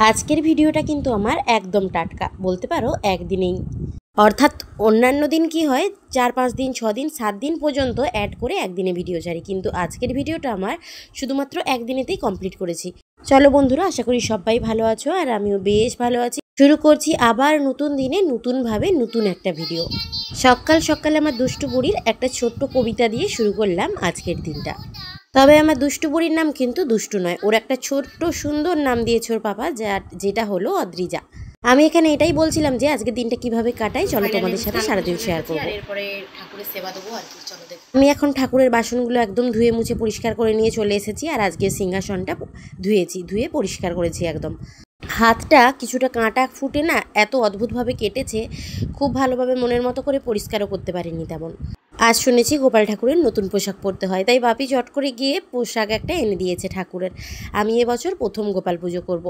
আজকের ভিডিওটা কিন্তু আমার একদম টাটকা, বলতে পারো একদিনেই। অর্থাৎ অন্যান্য দিন কি হয় 4-5 দিন 6 দিন 7 দিন পর্যন্ত অ্যাড করে একদিনে ভিডিও ছাড়ি, কিন্তু আজকের ভিডিওটা আমার শুধুমাত্র একদিনেতেই কমপ্লিট করেছি। চলো বন্ধুরা, আশা করি সবাই ভালো আছো আর আমিও বেশ ভালো আছি। শুরু করছি আবার নতুন দিনে নতুনভাবে নতুন একটা ভিডিও। সকাল সকালে আমার দুষ্টু বুড়ির একটা ছোট্ট কবিতা দিয়ে শুরু করলাম আজকের দিনটা। তবে আমার দুষ্টু বুড়ির নাম কিন্তু দুষ্টু নয়, ওর একটা ছোট্ট সুন্দর নাম দিয়েছে ওর পাপা, যেটা হলো অদ্রিজা। আমি এখানে এটাই বলছিলাম যে আজকের দিনটা কিভাবে কাটাই, চলো তোমাদের সাথে সারাদিন শেয়ার করবো। এরপরে ঠাকুরের সেবা দেবো আর কি, চলো দেখো। আমি এখন ঠাকুরের বাসনগুলো একদম ধুয়ে মুছে পরিষ্কার করে নিয়ে চলে এসেছি, আর আজকে সিংহাসনটা ধুয়ে পরিষ্কার করেছি একদম। হাতটা কিছুটা কাঁটা ফুটে না এত অদ্ভুতভাবে কেটেছে, খুব ভালোভাবে মনের মতো করে পরিষ্কারও করতে পারিনি তেমন। আজ শুনেছি গোপাল ঠাকুরের নতুন পোশাক পরতে হয়, তাই বাপি চট করে গিয়ে পোশাক একটা এনে দিয়েছে ঠাকুরের। আমি এবছর প্রথম গোপাল পুজো করব।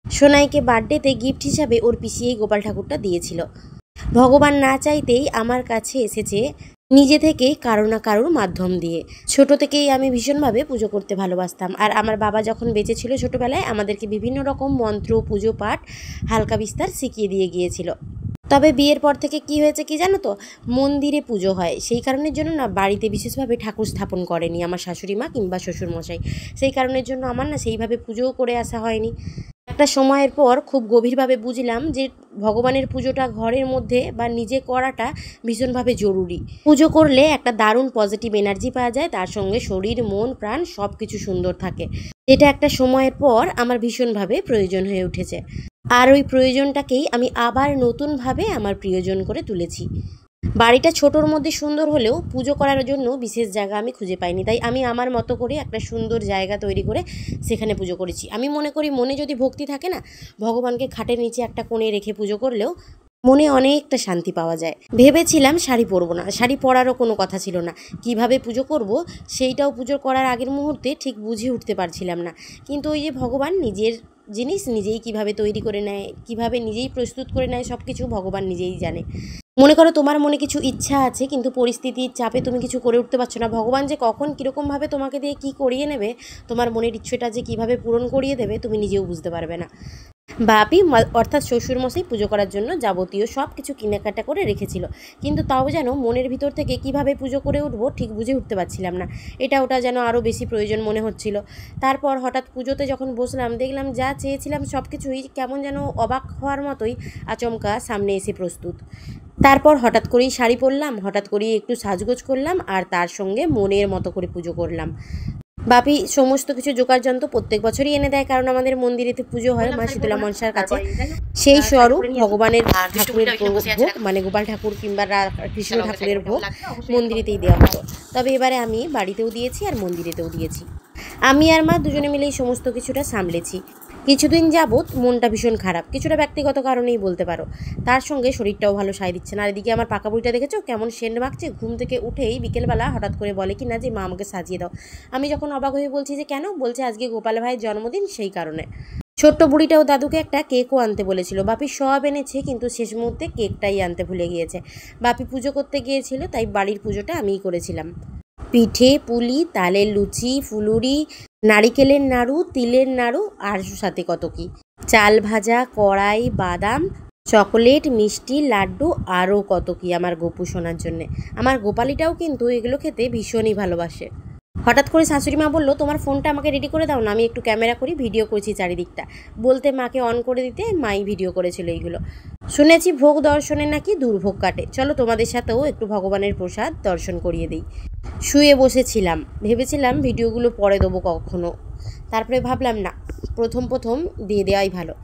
সোনাইকে বার্থডেতে গিফট হিসাবে ওর পিসি এই গোপাল ঠাকুরটা দিয়েছিল। ভগবান না চাইতেই আমার কাছে এসেছে নিজে থেকেই কারো না কারোর মাধ্যম দিয়ে। ছোট থেকেই আমি ভীষণভাবে পুজো করতে ভালোবাসতাম, আর আমার বাবা যখন বেঁচে ছিল ছোটোবেলায় আমাদেরকে বিভিন্ন রকম মন্ত্র পুজো পাঠ হালকা বিস্তার শিখিয়ে দিয়ে গিয়েছিল। তবে বিয়ের পর থেকে কি হয়েছে কি জানো তো, মন্দিরে পুজো হয়, সেই কারণের জন্য না বাড়িতে বিশেষভাবে ঠাকুর স্থাপন করেনি আমার শাশুড়ি মা কিংবা শ্বশুরমশাই। সেই কারণের জন্য আমার না সেইভাবে পুজোও করে আসা হয়নি। একটা সময়ের পর খুব গভীরভাবে বুঝলাম যে ভগবানের পুজোটা ঘরের মধ্যে বা নিজে করাটা ভীষণভাবে জরুরি। পুজো করলে একটা দারুণ পজিটিভ এনার্জি পাওয়া যায়, তার সঙ্গে শরীর মন প্রাণ সব কিছু সুন্দর থাকে। এটা একটা সময়ের পর আমার ভীষণভাবে প্রয়োজন হয়ে উঠেছে, আর ওই প্রয়োজনটাকেই আমি আবার নতুনভাবে আমার প্রিয়জন করে তুলেছি। বাড়িটা ছোটোর মধ্যে সুন্দর হলেও পুজো করার জন্য বিশেষ জায়গা আমি খুঁজে পাইনি, তাই আমি আমার মতো করে একটা সুন্দর জায়গা তৈরি করে সেখানে পুজো করেছি। আমি মনে করি মনে যদি ভক্তি থাকে না, ভগবানকে খাটের নিচে একটা কোণে রেখে পুজো করলেও মনে অনেকটা শান্তি পাওয়া যায়। ভেবেছিলাম শাড়ি পরবো না, শাড়ি পরারও কোনো কথা ছিল না। কিভাবে পুজো করব সেইটাও পুজো করার আগের মুহূর্তে ঠিক বুঝে উঠতে পারছিলাম না। কিন্তু ওই যে ভগবান নিজের জিনিস নিজেই কিভাবে তৈরি করে নেয়, কিভাবে নিজেই প্রস্তুত করে নেয়, সব কিছু ভগবান নিজেই জানে। মনে করো তোমার মনে কিছু ইচ্ছা আছে, কিন্তু পরিস্থিতির চাপে তুমি কিছু করে উঠতে পারছো না, ভগবান যে কখন কীরকমভাবে তোমাকে দিয়ে কী করিয়ে নেবে, তোমার মনের ইচ্ছেটা যে কীভাবে পূরণ করিয়ে দেবে তুমি নিজেও বুঝতে পারবে না। বাপি অর্থাৎ শ্বশুরমশাই পুজো করার জন্য যাবতীয় সব কিছু কেনাকাটা করে রেখেছিল, কিন্তু তাও যেন মনের ভিতর থেকে কিভাবে পুজো করে উঠবো ঠিক বুঝে উঠতে পারছিলাম না। এটা ওটা যেন আরও বেশি প্রয়োজন মনে হচ্ছিল। তারপর হঠাৎ পুজোতে যখন বসলাম দেখলাম যা চেয়েছিলাম সব কিছুই কেমন যেন অবাক হওয়ার মতোই আচমকা সামনে এসে প্রস্তুত। তারপর হঠাৎ করেই শাড়ি পরলাম, হঠাৎ করেই একটু সাজগোজ করলাম, আর তার সঙ্গে মনের মতো করে পুজো করলাম। বাপি সমস্ত কিছু জোগাড় যন্ত্র প্রত্যেক বছরই এনে দেয়, কারণ আমাদের মন্দিরেতে পুজো হয় মা শীতলা মনসার কাছে। সেই স্বরূপ ভগবানের ঠাকুরের ভোগ মানে গোপাল ঠাকুর কিংবা কৃষ্ণ ঠাকুরের ভোগ মন্দিরেতেই দেওয়া হতো। তবে এবারে আমি বাড়িতেও দিয়েছি আর মন্দিরেতেও দিয়েছি। আমি আর মা দুজনে মিলে এই সমস্ত কিছুটা সামলেছি। কিছুদিন যাবৎ মনটা ভীষণ খারাপ, কিছুটা ব্যক্তিগত কারণেই বলতে পারো, তার সঙ্গে শরীরটাও ভালো সায় দিচ্ছে না। আর এদিকে আমার পাকা বুড়িটা দেখেছো কেমন সেন্ট মাখছে, ঘুম থেকে উঠেই বিকেলবেলা হঠাৎ করে বলে কি না যে মা আমাকে সাজিয়ে দাও। আমি যখন অবাক হয়ে বলছি যে কেন, বলছে আজকে গোপাল ভাইয়ের জন্মদিন সেই কারণে। ছোট্ট বুড়িটাও দাদুকে একটা কেকও আনতে বলেছিল, বাপি সব এনেছে কিন্তু শেষ মুহূর্তে কেকটাই আনতে ভুলে গিয়েছে। বাপি পুজো করতে গিয়েছিল, তাই বাড়ির পুজোটা আমিই করেছিলাম। পিঠে পুলি, তালের লুচি, ফুলুরি, নারিকেলের নাড়ু, তিলের নাড়ু, আর সাথে কত কি, চাল ভাজা, কড়াই, বাদাম, চকোলেট, মিষ্টি, লাড্ডু, আরও কত কি আমার গোপু শোনার জন্যে। আমার গোপালিটাও কিন্তু এগুলো খেতে ভীষণই ভালোবাসে। হঠাৎ করে শাশুড়ি মা বললো তোমার ফোনটা আমাকে রেডি করে দাও না, আমি একটু ক্যামেরা করি, ভিডিও করছি চারিদিকটা। বলতে মাকে অন করে দিতে মাই ভিডিও করেছিল এইগুলো। শুনেছি ভোগ দর্শনে নাকি দুর্ভোগ কাটে, চলো তোমাদের সাথেও একটু ভগবানের প্রসাদ দর্শন করিয়ে দিই। শুয়ে বসেছিলাম, ভেবেছিলাম ভিডিওগুলো পরে দেবো কখনো, তারপরে ভাবলাম না, প্রথম দিয়ে দেওয়াই ভালো।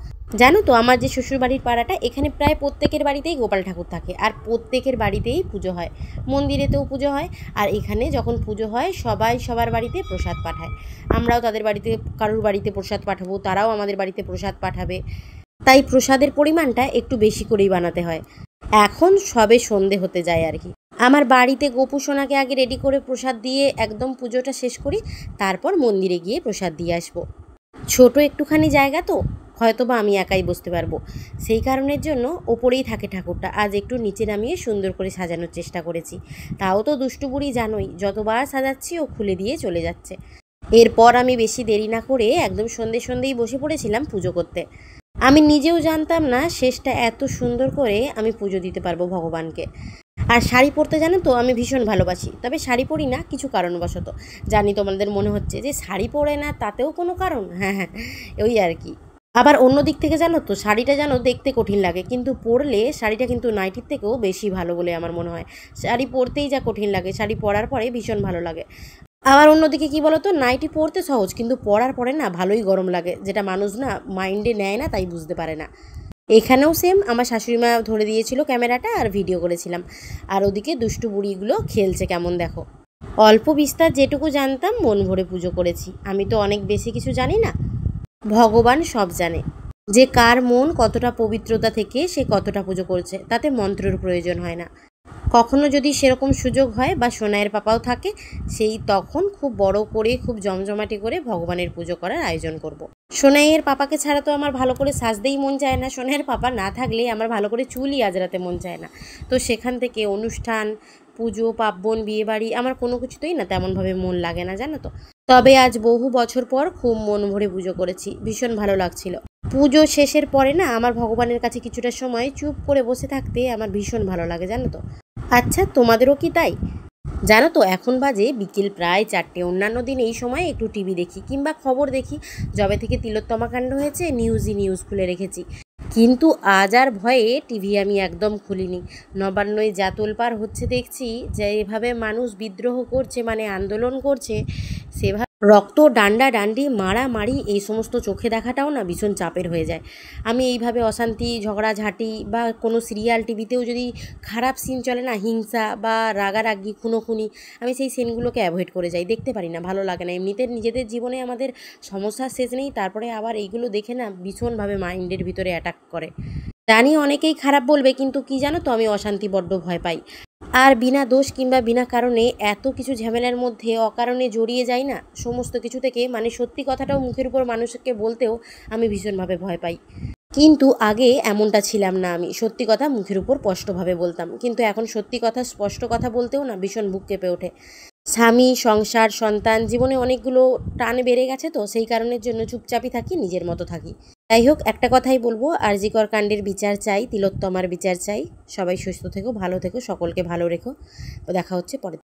জানো তো আমার যে শ্বশুরবাড়ির পাড়াটা, এখানে প্রায় প্রত্যেকের বাড়িতেই গোপাল ঠাকুর থাকে, আর প্রত্যেকের বাড়িতেই পুজো হয়, মন্দিরেতেও পুজো হয়, আর এখানে যখন পুজো হয় সবাই সবার বাড়িতে প্রসাদ পাঠায়। আমরাও তাদের বাড়িতে কারোর বাড়িতে প্রসাদ পাঠাবো, তারাও আমাদের বাড়িতে প্রসাদ পাঠাবে, তাই প্রসাদের পরিমাণটা একটু বেশি করেই বানাতে হয়। এখন সবে সন্ধে হতে যায় আর কি। আমার বাড়িতে গোপু সোনাকে আগে রেডি করে প্রসাদ দিয়ে একদম পুজোটা শেষ করি, তারপর মন্দিরে গিয়ে প্রসাদ দিয়ে আসবো। ছোট একটুখানি জায়গা তো, হয়তো বা আমি একাই বসতে পারবো, সেই কারণের জন্য ওপরেই থাকে ঠাকুরটা। আজ একটু নিচে নামিয়ে সুন্দর করে সাজানোর চেষ্টা করেছি, তাও তো দুষ্টু বুড়ি জানোই, যতবার সাজাচ্ছি ও খুলে দিয়ে চলে যাচ্ছে। এরপর আমি বেশি দেরি না করে একদম সন্ধেই বসে পড়েছিলাম পুজো করতে। আমি নিজেও জানতাম না শেষটা এত সুন্দর করে আমি পুজো দিতে পারবো ভগবানকে। আর শাড়ি পরতে জানো তো আমি ভীষণ ভালোবাসি, তবে শাড়ি পরি না কিছু কারণবশত। জানি তোমাদের মনে হচ্ছে যে শাড়ি পরে না তাতেও কোনো কারণ, হ্যাঁ হ্যাঁ ওই আর কি। আবার অন্য দিক থেকে জানো তো শাড়িটা যেন দেখতে কঠিন লাগে, কিন্তু পরলে শাড়িটা কিন্তু নাইটির থেকেও বেশি ভালো বলে আমার মনে হয়। শাড়ি পরতেই যা কঠিন লাগে, শাড়ি পরার পরে ভীষণ ভালো লাগে। আবার অন্যদিকে কি বলতো, নাইটি পরতে সহজ কিন্তু পরার পরে না ভালোই গরম লাগে, যেটা মানুষ না মাইন্ডে নেয় না, তাই বুঝতে পারে না। এখানেও সেম, আমার শাশুড়িমা ধরে দিয়েছিল ক্যামেরাটা আর ভিডিও করেছিলাম। আর ওদিকে দুষ্টু বুড়িগুলো খেলছে কেমন দেখো। অল্প বিস্তার যেটুকু জানতাম মন ভরে পুজো করেছি। আমি তো অনেক বেশি কিছু জানি না, ভগবান সব জানে। যে কার মন কতটা পবিত্রতা থেকে সে কতটা পুজো করছে, তাতে মন্ত্রের প্রয়োজন হয় না। কখনো যদি সেরকম সুযোগ হয় বা সোনাইয়ের পাপাও থাকে, সেই তখন খুব বড় করে খুব জমজমাটি করে ভগবানের পুজো করার আয়োজন করব। সোনাইয়ের পাপাকে ছাড়া তো আমার ভালো করে সাজতেই মন চায় না, সোনাইয়ের পাপা না থাকলে আমার ভালো করে চুলই আজরাতে মন চায় না। তো সেখান থেকে অনুষ্ঠান, পুজো পার্বণ, বিয়েবাড়ি আমার কোনো কিছুতেই না তেমনভাবে মন লাগে না জানো তো। তবে আজ বহু বছর পর খুব মন ভরে পুজো করেছি, ভীষণ ভালো লাগছিল। পুজো শেষের পরে না আমার ভগবানের কাছে কিছুটা সময় চুপ করে বসে থাকতে আমার ভীষণ ভালো লাগে জানো তো। আচ্ছা তোমাদেরও কি তাই? জানো তো এখন বাজে বিকেল প্রায় 4টে। অন্যান্য দিন এই সময় একটু টিভি দেখি কিংবা খবর দেখি। যবে থেকে তিলোত্তমা কাণ্ড হয়েছে নিউজ খুলে রেখেছি, কিন্তু আজ আর ভয়ে টিভি আমি একদম খুলিনি। নবান্নয় যা তোলপাড় হচ্ছে দেখছি, যে এভাবে মানুষ বিদ্রোহ করছে মানে আন্দোলন করছে, সেভাবে রক্ত ডান্ডা ডান্ডি মারামারি এই সমস্ত চোখে দেখাটাও না ভীষণ চাপের হয়ে যায়। আমি এইভাবে অশান্তি ঝগড়াঝাঁটি বা কোনো সিরিয়াল টিভিতেও যদি খারাপ সিন চলে না, হিংসা বা রাগারাগি খুনোখুনি, আমি সেই সিনগুলোকে অ্যাভয়েড করে যাই, দেখতে পারি না, ভালো লাগে না। এমনিতে নিজেদের জীবনে আমাদের সমস্যার শেষ নেই, তারপরে আবার এইগুলো দেখে না ভীষণভাবে মাইন্ডের ভিতরে অ্যাটাক করে। জানি অনেকেই খারাপ বলবে, কিন্তু কি জানো তো আমি অশান্তি বড্ড ভয় পাই। আর বিনা দোষ কিংবা বিনা কারণে এত কিছু ঝামেলার মধ্যে অকারণে জড়িয়ে যাই না সমস্ত কিছু থেকে, মানে সত্যি কথাটাও মুখের উপর মানুষকে বলতেও আমি ভীষণভাবে ভয় পাই। কিন্তু আগে এমনটা ছিলাম না, আমি সত্যি কথা মুখের উপর স্পষ্টভাবে বলতাম, কিন্তু এখন সত্যি কথা স্পষ্ট কথা বলতেও না ভীষণ বুক কেঁপে ওঠে। স্বামী, সংসার, সন্তান, জীবনে অনেকগুলো টান বেড়ে গেছে, তো সেই কারণের জন্য চুপচাপই থাকি, নিজের মতো থাকি। যাই হোক, একটা কথাই বলবো, আর.জি. কর কাণ্ডের বিচার চাই, তিলোত্তমার বিচার চাই। সবাই সুস্থ থেকো, ভালো থেকো, সকলকে ভালো রেখো। দেখা হচ্ছে পরে।